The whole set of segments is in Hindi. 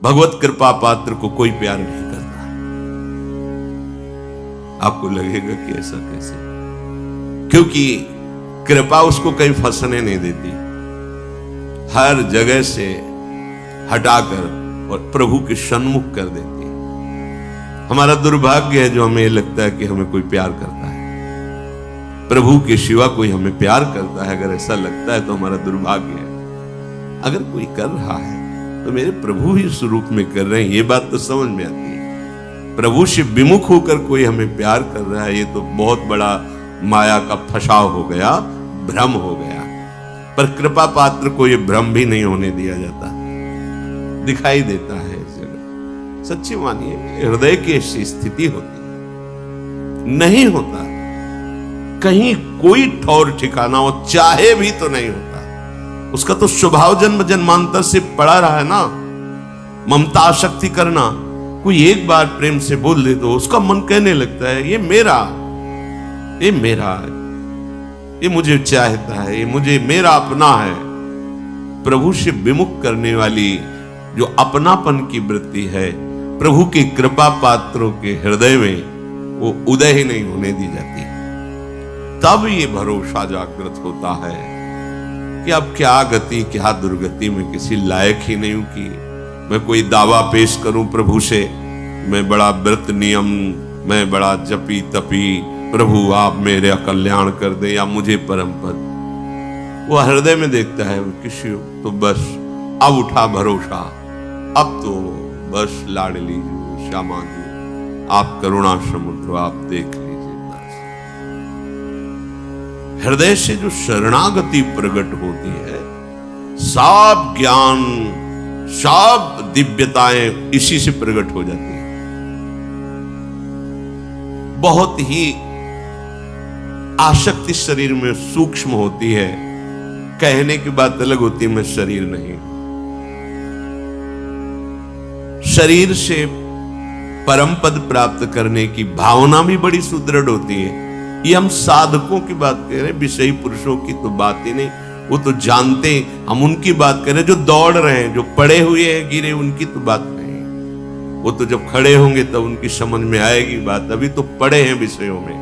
भगवत कृपा पात्र को कोई प्यार नहीं करता। आपको लगेगा कि ऐसा कैसे, क्योंकि कृपा उसको कहीं फंसने नहीं देती, हर जगह से हटाकर और प्रभु के सन्मुख कर देती है। हमारा दुर्भाग्य है जो हमें लगता है कि हमें कोई प्यार करता है, प्रभु के सिवा कोई हमें प्यार करता है। अगर ऐसा लगता है तो हमारा दुर्भाग्य है। अगर कोई कर रहा है तो मेरे प्रभु ही स्वरूप में कर रहे हैं, ये बात तो समझ में आती है। प्रभु से विमुख होकर कोई हमें प्यार कर रहा है, ये तो बहुत बड़ा माया का फसाव हो गया, भ्रम हो गया। पर कृपा पात्र को ये भ्रम भी नहीं होने दिया जाता, दिखाई देता है इस जगह। सच्ची मानिए, हृदय की ऐसी स्थिति होती नहीं होता, कहीं कोई ठौर ठिकाना हो चाहे भी तो नहीं होता। उसका तो स्वभाव जन्म जन्मांतर से पड़ा रहा है ना, ममता आसक्ति करना। कोई एक बार प्रेम से बोल दे तो उसका मन कहने लगता है ये मेरा है, ये मुझे चाहता है, ये मुझे मेरा अपना है। प्रभु से विमुख करने वाली जो अपनापन की वृत्ति है, प्रभु की कृपा पात्रों के हृदय में वो उदय ही नहीं होने दी जाती। तब ये भरोसा जागृत होता है कि अब क्या गति क्या दुर्गति, में किसी लायक ही नहीं हूं कि मैं कोई दावा पेश करूं प्रभु से, मैं बड़ा व्रत नियम, मैं बड़ा जपी तपी, प्रभु आप मेरा कल्याण कर दे या मुझे परम पद। वो हृदय में देखता है किसी तो बस अब उठा भरोसा, अब तो बस लाडली जी श्यामा जी आप करुणा समुद्र आप देख लीजिए। बस हृदय से जो शरणागति प्रकट होती है, सब ज्ञान सब दिव्यताएं इसी से प्रकट हो जाती है। बहुत ही आसक्ति शरीर में सूक्ष्म होती है, कहने की बात अलग होती है, मैं शरीर नहीं। शरीर से परम पद प्राप्त करने की भावना भी बड़ी सुदृढ़ होती है। ये हम साधकों की बात कह रहे हैं, विषयी पुरुषों की तो बात ही नहीं, वो तो जानते, हम उनकी बात कर रहे हैं जो दौड़ रहे हैं, जो पड़े हुए हैं गिरे, उनकी तो बात नहीं। वो तो जब खड़े होंगे तब उनकी समझ में आएगी बात, अभी तो पड़े हैं विषयों में।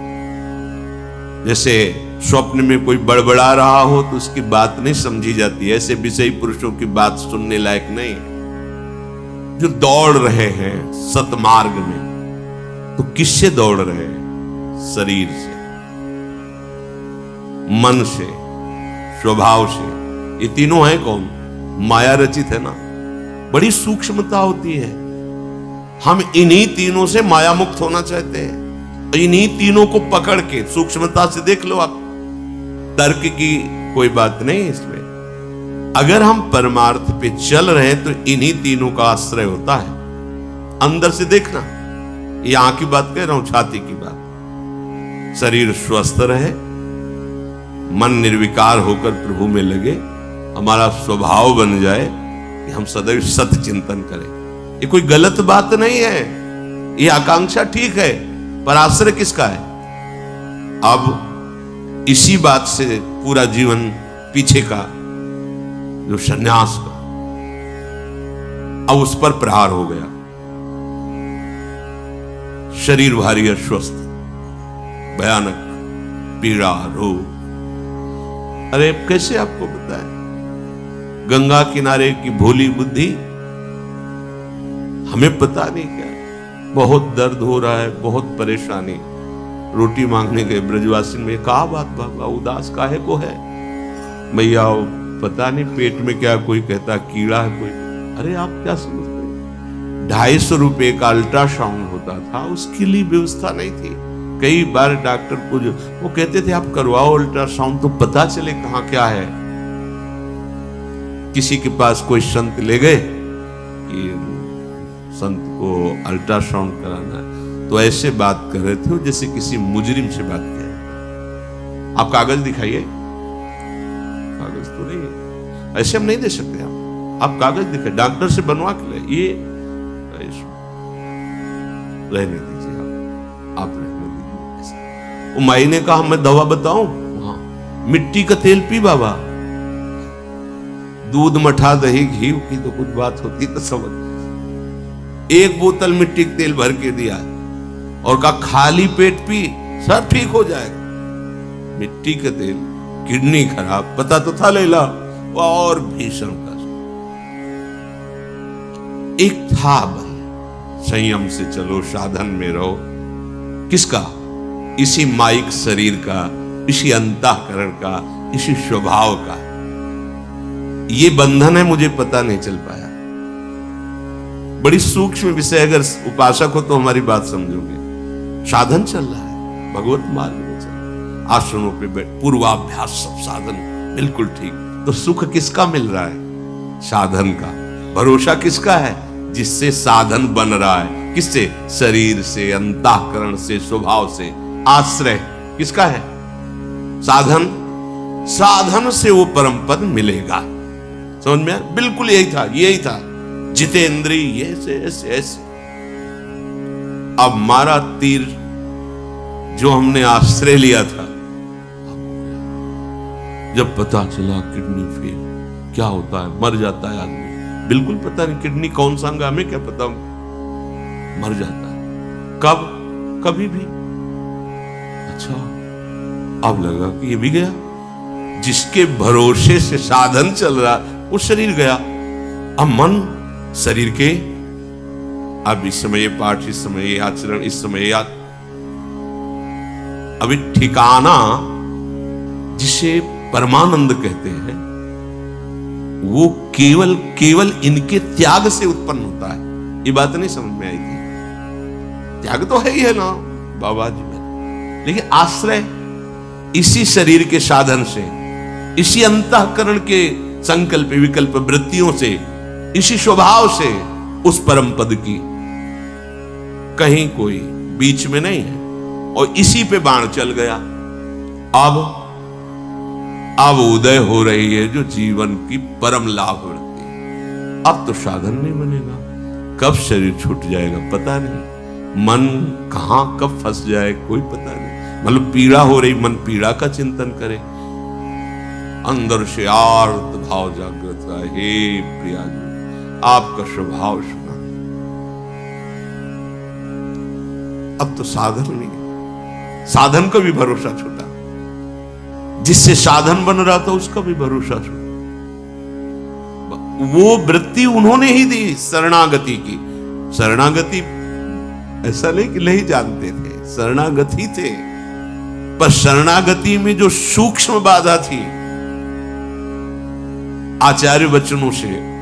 जैसे स्वप्न में कोई बड़बड़ा रहा हो तो उसकी बात नहीं समझी जाती, ऐसे विषयी पुरुषों की बात सुनने लायक नहीं। जो दौड़ रहे हैं सतमार्ग में, तो किससे दौड़ रहे हैं? शरीर से, मन से, स्वभाव से। ये तीनों हैं कौन? माया रचित है ना। बड़ी सूक्ष्मता होती है। हम इन्हीं तीनों से माया मुक्त होना चाहते हैं, इन्हीं तीनों को पकड़ के सूक्ष्मता से देख लो आप। तर्क की कोई बात नहीं इसमें। अगर हम परमार्थ पे चल रहे हैं तो इन्हीं तीनों का आश्रय होता है। अंदर से देखना, ये आंख की बात कह रहा हूं, छाती की बात। शरीर स्वस्थ रहे, मन निर्विकार होकर प्रभु में लगे, हमारा स्वभाव बन जाए कि हम सदैव सत्य चिंतन करें। ये कोई गलत बात नहीं है, ये आकांक्षा ठीक है, पर आश्रय किसका है? अब इसी बात से पूरा जीवन पीछे का जो संन्यास का, अब उस पर प्रहार हो गया। शरीर भारी अस्वस्थ, भयानक पीड़ा, रोग। अरे कैसे आपको बताएं? गंगा किनारे की भोली बुद्धि, हमें पता नहीं क्या, बहुत दर्द हो रहा है, बहुत परेशानी। रोटी मांगने गए ब्रजवासी में, कहा बात बाबा उदास काहे को है? भैया पता नहीं पेट में क्या, कोई कहता कीड़ा है, कोई। अरे आप क्या समझते? 250 रुपए का अल्ट्रासाउंड होता था, उसके लिए व्यवस्था नहीं थी। कई बार डॉक्टर को जो वो कहते थे आप करवाओ अल्ट्रासाउंड तो पता चले कहां क्या है। किसी के पास कोई संत ले गए कि संत को अल्ट्रासाउंड कराना है, तो ऐसे बात कर रहे थे जैसे किसी मुजरिम से बात किया। आप कागज दिखाइए, कागज तो नहीं है, ऐसे हम नहीं दे सकते। आप कागज दिखाइए, डॉक्टर से बनवा के ले। ये रहने दीजिए, आप रहने दीजिए। वो माई ने कहा मैं दवा बताऊं? हाँ, मिट्टी का तेल पी बाबा, दूध मठा दही घी की तो कुछ बात होती तो समझ। एक बोतल मिट्टी का तेल भर के दिया और कहा खाली पेट पी, सब ठीक हो जाएगा। मिट्टी का तेल, किडनी खराब, पता तो था लैला, और भीषण कष्ट। एक था बल, संयम से चलो, साधन में रहो। किसका? इसी माइक शरीर का, इसी अंतःकरण का, इसी स्वभाव का। ये बंधन है, मुझे पता नहीं चल पाया। बड़ी सूक्ष्म विषय, अगर उपासक हो तो हमारी बात समझोगे। साधन चल रहा है, भगवत मार्ग में चल रहा है, आसनों पे बैठ, पूर्वाभ्यास, सब साधन बिल्कुल ठीक। तो सुख किसका मिल रहा है? साधन का। भरोसा किसका है? जिससे साधन बन रहा है। किससे? शरीर से, अंतःकरण से, स्वभाव से। आश्रय किसका है? साधन। साधन से वो परम पद मिलेगा। समझ में आया? बिल्कुल यही था, यही था। जितेंद्रिय ऐसे ऐसे ऐसे। अब मारा तीर जो हमने आश्रय लिया था, जब पता चला किडनी फेल, क्या होता है? मर जाता है आदमी। बिल्कुल पता नहीं किडनी कौन सा अंग, हमें क्या पता, मर जाता है। कब? कभी भी। अच्छा, अब लगा कि ये भी गया। जिसके भरोसे से साधन चल रहा, वो शरीर गया। अब मन शरीर के, अब इस समय ये पाठ, इस समय ये आचरण, इस समय याद। अभी ठिकाना जिसे परमानंद कहते हैं, वो केवल केवल इनके त्याग से उत्पन्न होता है। ये बात नहीं समझ में आई थी? त्याग तो है ही है ना बाबा जी में, लेकिन आश्रय इसी शरीर के साधन से, इसी अंतःकरण के संकल्प विकल्प वृत्तियों से, इसी स्वभाव से उस परम पद की कहीं कोई बीच में नहीं है। और इसी पे बाण चल गया। अब उदय हो रही है जो जीवन की परम लाभ वृत्ति। अब तो साधन नहीं बनेगा। कब शरीर छूट जाएगा पता नहीं, मन कहां कब फंस जाए कोई पता नहीं। मतलब पीड़ा हो रही, मन पीड़ा का चिंतन करे, अंदर से आर्त भाव जागृत रहा, हे प्रिया जी आपका स्वभाव सुना। अब तो साधन नहीं, साधन का भी भरोसा छूटा। जिससे साधन बन रहा था उसका भी भरोसा छूटा। वो वृत्ति उन्होंने ही दी शरणागति की। शरणागति ऐसा नहीं कि नहीं जानते थे, शरणागति थे, पर शरणागति में जो सूक्ष्म बाधा थी, आचार्य वचनों से,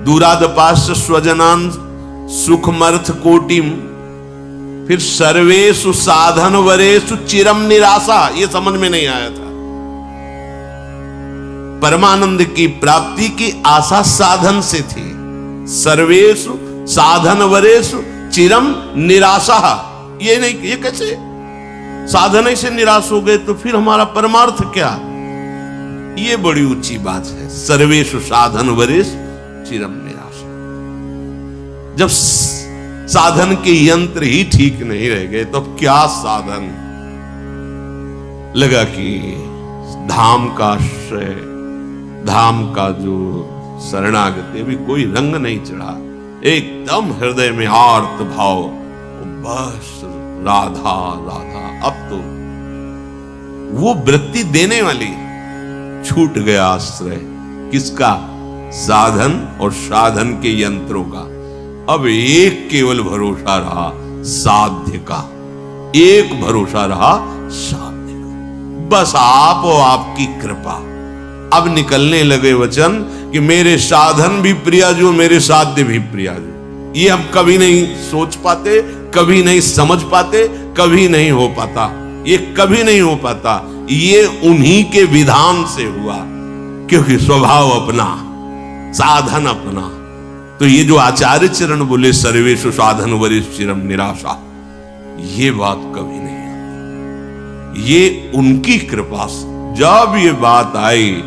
दूरादपाश्च स्वजनान सुखमर्थ कोटिम, फिर सर्वेषु साधन वरेषु चिरम निराशा, ये समझ में नहीं आया था। परमानंद की प्राप्ति की आशा साधन से थी। सर्वेषु साधन वरेषु चिरम निराशा, ये नहीं, ये कैसे? साधन से निराश हो गए तो फिर हमारा परमार्थ क्या? ये बड़ी ऊंची बात है। सर्वेषु साधन वरेषु चिरम निराशा। जब साधन के यंत्र ही ठीक नहीं रह गए तो अब क्या साधन? लगा कि धाम का आश्रय, धाम का जो शरणागति, अभी कोई रंग नहीं चढ़ा। एकदम हृदय में आर्त भाव, बस राधा राधा। अब तो वो वृत्ति देने वाली छूट गया आश्रय। किसका? साधन और साधन के यंत्रों का। अब एक केवल भरोसा रहा साध्य का, एक भरोसा रहा साध्य का। बस आप और आपकी कृपा। अब निकलने लगे वचन कि मेरे साधन भी प्रिया जो, मेरे साध्य भी प्रिया जो। ये हम कभी नहीं सोच पाते, कभी नहीं समझ पाते, कभी नहीं हो पाता। ये कभी नहीं हो पाता। ये उन्हीं के विधान से हुआ, क्योंकि स्वभाव अपना, साधन अपना। तो ये जो आचार्य चरण बोले सर्वेषु साधन वरेषु चिरम निराशा, ये बात कभी नहीं आती। ये उनकी कृपा से जब ये बात आई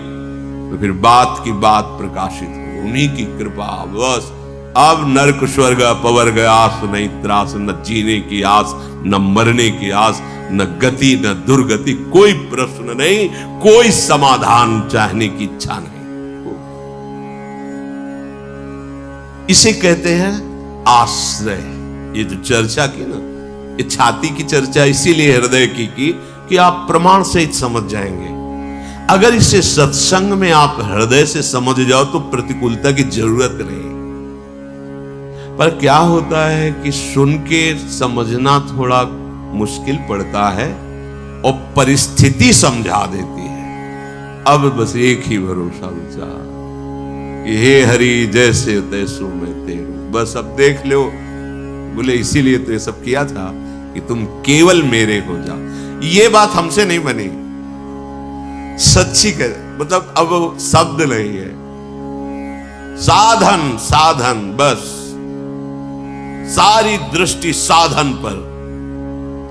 तो फिर बात की बात प्रकाशित हुई, उन्हीं की कृपा। बस अब नरक स्वर्ग अपवर्ग आस नहीं त्रास, न जीने की आस, न मरने की आस, न गति न दुर्गति, कोई प्रश्न नहीं, कोई समाधान चाहने की इच्छा नहीं। इसे कहते हैं आश्रय। ये जो चर्चा की ना, ये छाती की चर्चा इसीलिए हृदय की कि आप प्रमाण सहित समझ जाएंगे। अगर इसे सत्संग में आप हृदय से समझ जाओ तो प्रतिकूलता की जरूरत नहीं। पर क्या होता है कि सुन के समझना थोड़ा मुश्किल पड़ता है और परिस्थिति समझा देती है। अब बस एक ही भरोसा बचा कि हे हरि जैसे तैसो मैं तेरू। बस अब देख लो, बोले इसीलिए तो ये सब किया था कि तुम केवल मेरे हो जा। ये बात हमसे नहीं बनी, सच्ची कर, मतलब अब शब्द नहीं है, साधन साधन, बस सारी दृष्टि साधन पर,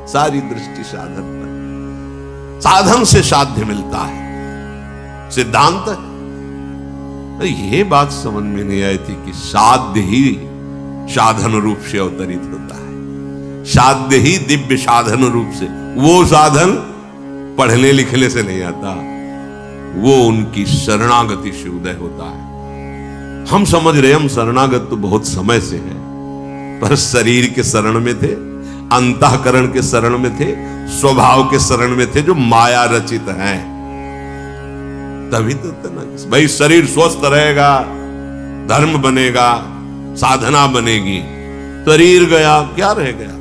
सारी दृष्टि साधन पर। साधन से साध्य मिलता है, सिद्धांत। ये बात समझ में नहीं आई थी कि साध्य ही साधन रूप से अवतरित होता है, साध्य ही दिव्य साधन रूप से। वो साधन पढ़ने लिखने से नहीं आता, वो उनकी शरणागति से उदय होता है। हम समझ रहे हम शरणागत तो बहुत समय से हैं, पर शरीर के शरण में थे, अंतःकरण के शरण में थे, स्वभाव के शरण में थे, जो माया रचित हैं। तभी तो ना भाई शरीर स्वस्थ रहेगा, धर्म बनेगा, साधना बनेगी। शरीर गया क्या रह गया?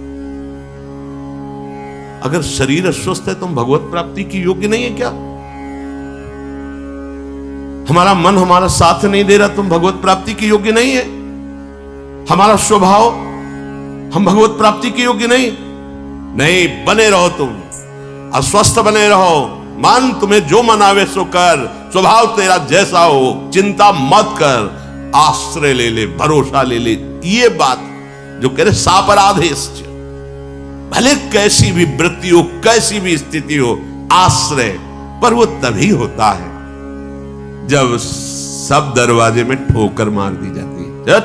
अगर शरीर अस्वस्थ है तो हम भगवत प्राप्ति की योग्य नहीं है क्या? हमारा मन हमारा साथ नहीं दे रहा, तुम भगवत प्राप्ति की योग्य नहीं है। हमारा स्वभाव, हम भगवत प्राप्ति के योग्य नहीं। बने रहो, तुम अस्वस्थ बने रहो, मन तुम्हें जो मनावे सो कर, स्वभाव तेरा जैसा हो, चिंता मत कर, आश्रय ले ले, भरोसा ले ले। ये बात जो कह रहे सापराधेश, भले कैसी भी वृत्ति हो, कैसी भी स्थिति हो, आश्रय। पर वो तभी होता है जब सब दरवाजे में ठोकर मार दी जाती है।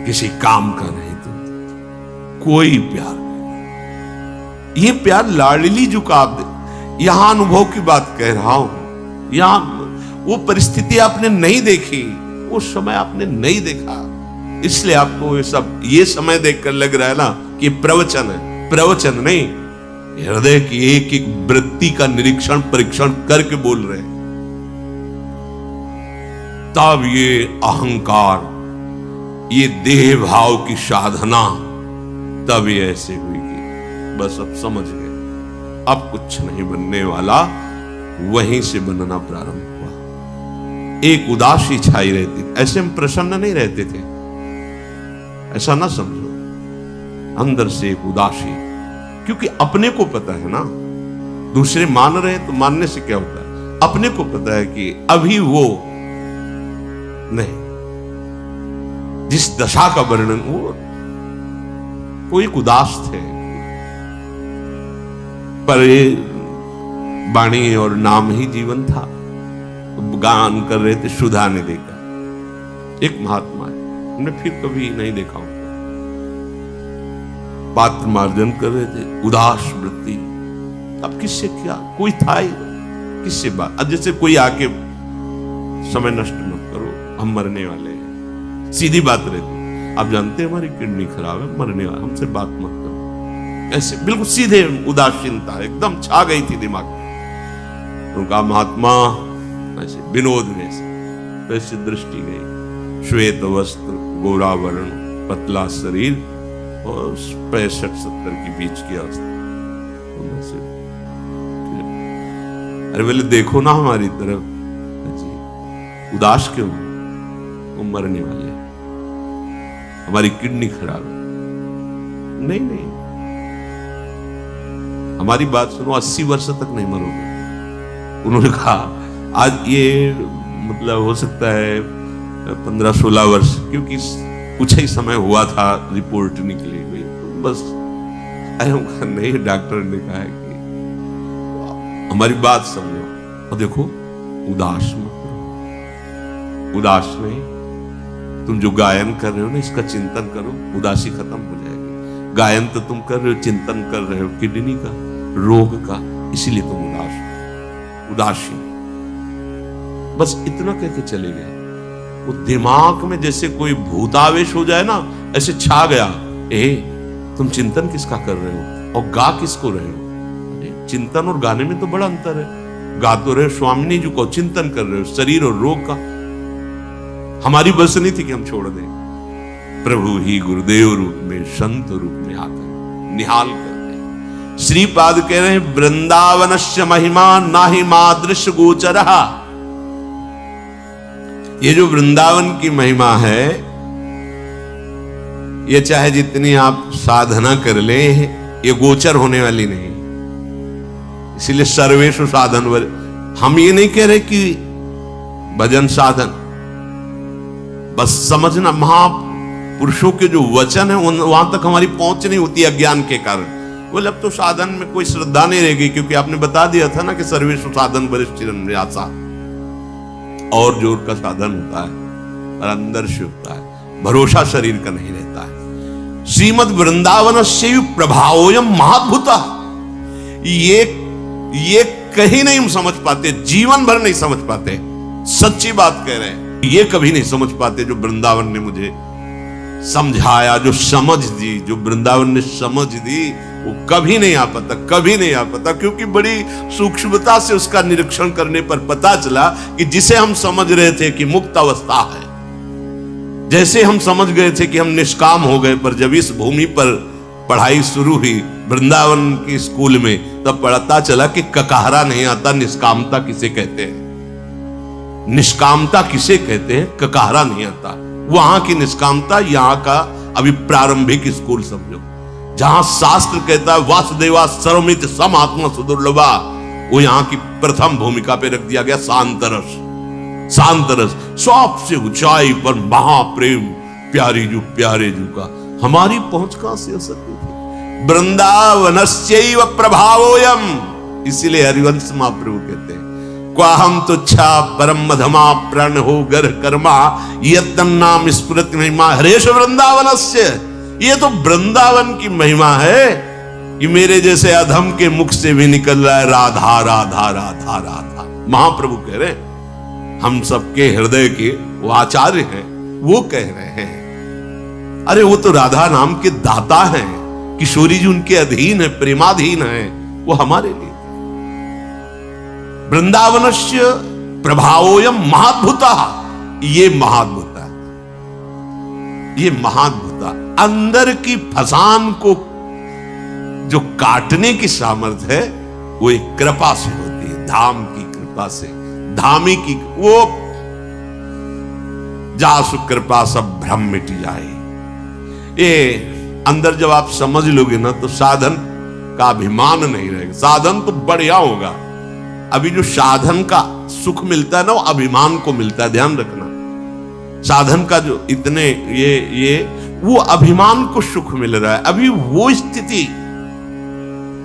किसी काम का नहीं, तो कोई प्यार नहीं। ये प्यार लाडली जुकाब दे। यहां अनुभव की बात कह रहा हूं, यहां वो परिस्थिति आपने नहीं देखी, वो समय आपने नहीं देखा, इसलिए आपको ये समय देखकर लग रहा है ना कि प्रवचन है। प्रवचन नहीं, हृदय की एक एक वृत्ति का निरीक्षण परीक्षण करके बोल रहे हैं। तब ये अहंकार, ये देह भाव की साधना तब ये ऐसे हुई कि बस अब समझ गए अब कुछ नहीं बनने वाला। वहीं से बनना प्रारंभ हुआ। एक उदासी छाई रहती थी, ऐसे हम प्रसन्न नहीं रहते थे, ऐसा ना समझो। अंदर से एक उदासी, क्योंकि अपने को पता है ना, दूसरे मान रहे तो मानने से क्या होता है। अपने को पता है कि अभी वो नहीं, जिस दशा का वर्णन, वो एक उदास थे। पर ये वाणी और नाम ही जीवन था। गान कर रहे थे, सुधा ने देखा, एक महात्मा है, हमने फिर कभी नहीं देखा उनका। पात्र मार्जन कर रहे थे, उदास वृत्ति। अब किससे क्या, कोई था ही किससे बात। अब जैसे कोई आके समय नष्ट मत करो, हम मरने वाले हैं, सीधी बात रहती। आप जानते हैं हमारी किडनी खराब है, मरने वाले, हमसे बात मत करो। ऐसे बिल्कुल सीधे उदासीनता एकदम छा गई थी दिमाग में। उनका महात्मा ऐसे विनोद में से ऐसी दृष्टि गई, श्वेत वस्त्र, गोरा वर्ण, पतला शरीर और 65-70 के बीच की अवस्था। अरे बोले देखो ना हमारी तरफ, उदास क्यों? वो मरने वाले, हमारी किडनी खराब है। नहीं नहीं, हमारी बात सुनो, 80 वर्ष तक नहीं मरोगे। उन्होंने कहा आज ये मतलब हो सकता है 15-16 वर्ष, क्योंकि कुछ ही समय हुआ था, रिपोर्ट निकली हुई तो बस। अरे नहीं, डॉक्टर ने कहा है कि हमारी बात समझो और देखो, उदास मत करो। उदास नहीं, तुम जो गायन कर रहे हो ना, इसका चिंतन करो, उदासी खत्म हो जाएगी। गायन तो तुम कर रहे हो, चिंतन कर रहे हो किडनी का, रोग का, इसीलिए तुम उदास हो, उदासी। बस इतना कह के चले गए। वो दिमाग में जैसे कोई भूतावेश हो जाए ना, ऐसे छा गया। तुम चिंतन किसका कर रहे हो और गा किसको रहे हो? चिंतन और गाने में तो बड़ा अंतर है। गा तो रहे स्वामिनी जी को, चिंतन कर रहे हो शरीर और रोग का। हमारी बस नहीं थी कि हम छोड़ दें। प्रभु ही गुरुदेव रूप में, संत रूप में आकर निहाल करते हैं। श्रीपाद कह रहे हैं वृंदावनस्य महिमा नाहि मादृश्य गोचरहा। ये जो वृंदावन की महिमा है, ये चाहे जितनी आप साधना कर ले, ये गोचर होने वाली नहीं। इसलिए सर्वेषु साधन, हम ये नहीं कह रहे कि भजन साधन, बस समझना महापुरुषों के जो वचन है वहां तक हमारी पहुंच नहीं होती अज्ञान के कारण। बोले अब तो साधन में कोई श्रद्धा नहीं रहेगी, क्योंकि आपने बता दिया था ना कि सर्वेषु साधन वरिष्ठिरन्यासा, और जोर का साधन होता है और अंदर से होता है, भरोसा शरीर का नहीं रहता है। श्रीमद वृंदावन से प्रभावोयम महाद्भुता, ये कहीं नहीं हम समझ पाते, जीवन भर नहीं समझ पाते। सच्ची बात कह रहे हैं, ये कभी नहीं समझ पाते जो वृंदावन ने मुझे समझाया, जो समझ दी, जो वृंदावन ने समझ दी, वो कभी नहीं आ पाता, कभी नहीं आ पाता। क्योंकि बड़ी सूक्ष्मता से उसका निरीक्षण करने पर पता चला कि जिसे हम समझ रहे थे कि मुक्त अवस्था है, जैसे हम समझ गए थे कि हम निष्काम हो गए, पर जब इस भूमि पर पढ़ाई शुरू हुई वृंदावन की स्कूल में, तब पता चला कि ककाहरा नहीं आता, निष्कामता किसे कहते हैं, निष्कामता किसे कहते हैं, ककाहरा नहीं आता। वहां की निष्कामता यहां का अभी प्रारंभिक स्कूल समझो, जहां शास्त्र कहता है वासुदेवा सर्वमित सम आत्मा सुदुर्लभा, वो यहां की प्रथम भूमिका पे रख दिया गया शांतरस। शांतरस सबसे ऊंचाई पर महाप्रेम, प्यारी जू प्यारे जू का, हमारी पहुंच कहां से हो सकती थी? वृंदावनस्यैव प्रभावोयम, इसीलिए हरिवंश महाप्रभु कहते हैं क्वाहम तुच्छा परम मधमा प्रण हो गर कर्मा यत्तन्नाम स्फुरति महिमा हरेश वृंदावनस्य। ये तो वृंदावन की महिमा है कि मेरे जैसे अधम के मुख से भी निकल रहा है राधा राधा राधा राधा। महाप्रभु कह रहे हैं, हम सबके हृदय के वो आचार्य हैं, वो कह रहे हैं अरे वो तो राधा नाम के दाता हैं, किशोरी जी उनके अधीन है, प्रेमाधीन है, वो हमारे लिए। वृंदावनस्य प्रभावोयम महाद्भुता, ये महाद्भुता, ये महाद्भुता अंदर की फसान को जो काटने की सामर्थ्य है वो एक कृपा से होती है, धाम की कृपा से, धामी की, वो जासु कृपा सब भ्रम मिट जाए। ये अंदर जब आप समझ लोगे ना तो साधन का अभिमान नहीं रहेगा, साधन तो बढ़िया होगा। अभी जो साधन का सुख मिलता है ना वो अभिमान को मिलता है, ध्यान रखना। साधन का जो इतने ये वो अभिमान को सुख मिल रहा है। अभी वो स्थिति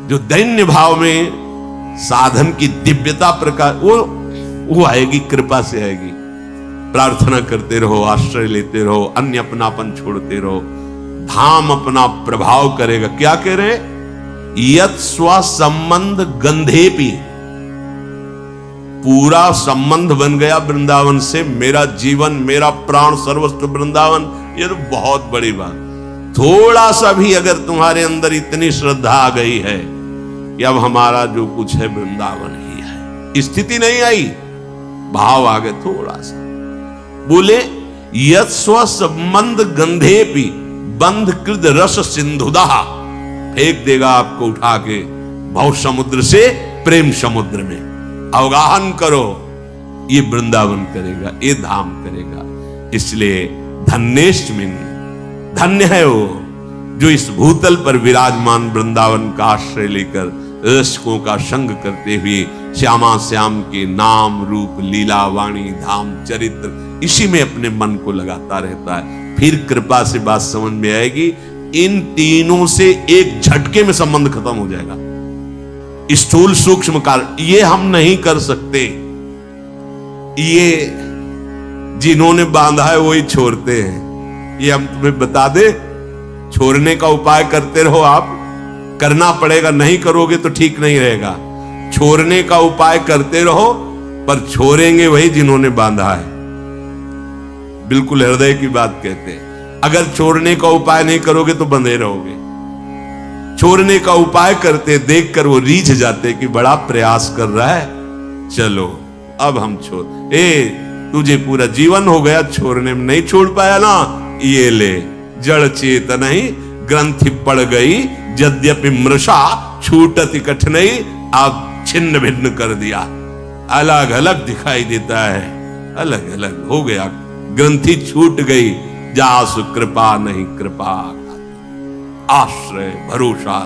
जो दैन्य भाव में साधन की दिव्यता प्रकार वो आएगी, कृपा से आएगी। प्रार्थना करते रहो, आश्रय लेते रहो, अन्य अपनापन छोड़ते रहो, धाम अपना प्रभाव करेगा। क्या कह रहे? यत् स्व संबंध गंधेपि, पूरा संबंध बन गया वृंदावन से, मेरा जीवन, मेरा प्राण सर्वस्व वृंदावन। ये तो बहुत बड़ी बात। थोड़ा सा भी अगर तुम्हारे अंदर इतनी श्रद्धा आ गई है कि अब हमारा जो कुछ है वृंदावन ही है, स्थिति नहीं आई, भाव आ गए थोड़ा सा, बोले यत् स्व संबंध गंधेपि बंध कृत रस सिंधुदा, फेंक देगा आपको उठा के भव समुद्र से प्रेम समुद्र में। अवगाहन करो, ये वृंदावन करेगा, ये धाम करेगा। इसलिए धन्येष्मिन, धन्य है वो जो इस भूतल पर विराजमान वृंदावन का आश्रय लेकर रसिकों का संग करते हुए श्यामा श्याम के नाम रूप लीला वाणी धाम चरित्र इसी में अपने मन को लगाता रहता है। फिर कृपा से बात समझ में आएगी, इन तीनों से एक झटके में संबंध खत्म हो जाएगा। स्थूल सूक्ष्म कारण ये हम नहीं कर सकते, ये जिन्होंने बांधा है वही छोड़ते हैं। ये हम तुम्हें बता दे, छोड़ने का उपाय करते रहो, आप करना पड़ेगा, नहीं करोगे तो ठीक नहीं रहेगा। छोड़ने का उपाय करते रहो, पर छोड़ेंगे वही जिन्होंने बांधा है। बिल्कुल हृदय की बात कहते हैं। अगर छोड़ने का उपाय नहीं करोगे तो बंधे रहोगे। छोड़ने का उपाय करते देखकर वो रीझ जाते कि बड़ा प्रयास कर रहा है, चलो अब हम छोड़। तुझे पूरा जीवन हो गया छोड़ने में, नहीं छोड़ पाया ना, ये ले जड़ चेतन ही ग्रंथि पड़ गई, यद्यपि मृषा छूटति कठिनाई, आप छिन्न भिन्न कर दिया। अलग अलग दिखाई देता है, अलग अलग हो गया, ग्रंथि छूट गई। जासु कृपा नहीं कृपा, आश्रय भरोसा